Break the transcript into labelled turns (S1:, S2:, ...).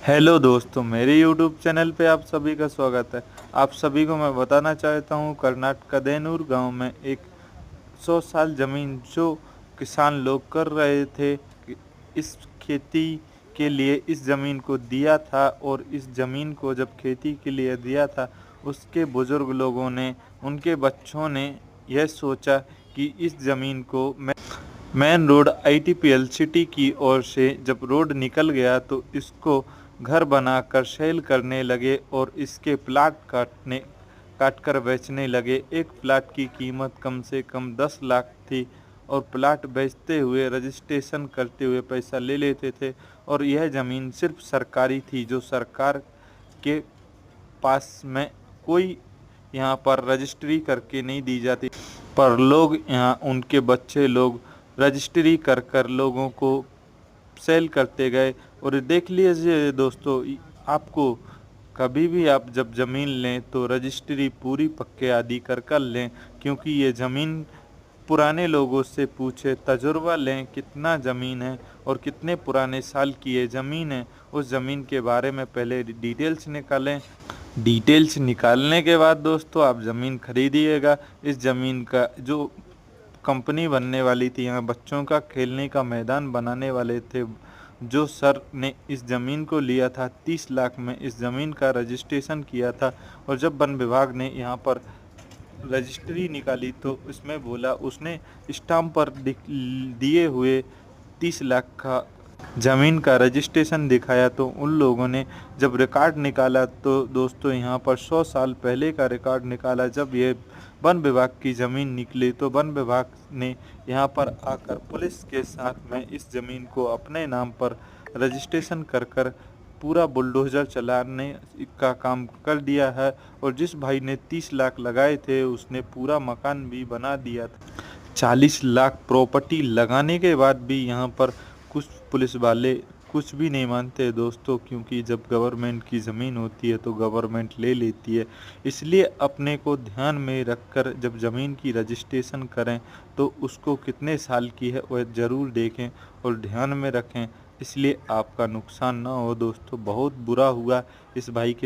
S1: Hello दोस्तों, मेरे YouTube channel पे आप सभी का स्वागत है। आप सभी को मैं बताना चाहता हूँ, कर्नाटक का देनूर गांव में एक 100 साल ज़मीन जो किसान लोग कर रहे थे कि इस खेती के लिए इस ज़मीन को दिया था। और इस ज़मीन को जब खेती के लिए दिया था, उसके बुज़ुर्ग लोगों ने, उनके बच्चों ने यह सोचा कि इस ज़मीन को मेन रोड आईटीपीएल सिटी की ओर से जब रोड निकल गया तो इसको घर बनाकर सेल करने लगे और इसके प्लाट काटकर बेचने लगे। एक प्लाट की कीमत कम से कम 10 लाख थी और प्लाट बेचते हुए, रजिस्ट्रेशन करते हुए पैसा ले लेते थे। और यह ज़मीन सिर्फ सरकारी थी, जो सरकार के पास में कोई यहाँ पर रजिस्ट्री करके नहीं दी जाती, पर लोग यहाँ, उनके बच्चे लोग रजिस्ट्री कर कर लोगों को सेल करते गए। और देख लीजिए दोस्तों, आपको कभी भी आप जब ज़मीन लें तो रजिस्ट्री पूरी पक्के आदि कर लें, क्योंकि ये ज़मीन पुराने लोगों से पूछे, तजुर्बा लें कितना ज़मीन है और कितने पुराने साल की ये ज़मीन है, उस ज़मीन के बारे में पहले डिटेल्स निकालें। डिटेल्स निकालने के बाद दोस्तों आप ज़मीन खरीदिएगा। इस ज़मीन का जो कंपनी बनने वाली थी, यहाँ बच्चों का खेलने का मैदान बनाने वाले थे, जो सर ने इस ज़मीन को लिया था 30 लाख में, इस ज़मीन का रजिस्ट्रेशन किया था। और जब वन विभाग ने यहाँ पर रजिस्ट्री निकाली तो इसमें बोला, उसने स्टाम्प पर दिए हुए 30 लाख का ज़मीन का रजिस्ट्रेशन दिखाया। तो उन लोगों ने जब रिकॉर्ड निकाला तो दोस्तों यहाँ पर 100 साल पहले का रिकॉर्ड निकाला। जब ये वन विभाग की ज़मीन निकली तो वन विभाग ने यहाँ पर आकर पुलिस के साथ में इस ज़मीन को अपने नाम पर रजिस्ट्रेशन कर कर पूरा बुलडोज़र चलाने का काम कर दिया है। और जिस भाई ने 30 लाख लगाए थे, उसने पूरा मकान भी बना दिया था। 40 लाख प्रॉपर्टी लगाने के बाद भी यहाँ पर कुछ पुलिस वाले कुछ भी नहीं मानते दोस्तों, क्योंकि जब गवर्नमेंट की ज़मीन होती है तो गवर्नमेंट ले लेती है। इसलिए अपने को ध्यान में रखकर जब ज़मीन की रजिस्ट्रेशन करें तो उसको कितने साल की है वह ज़रूर देखें और ध्यान में रखें, इसलिए आपका नुकसान ना हो दोस्तों। बहुत बुरा हुआ इस भाई के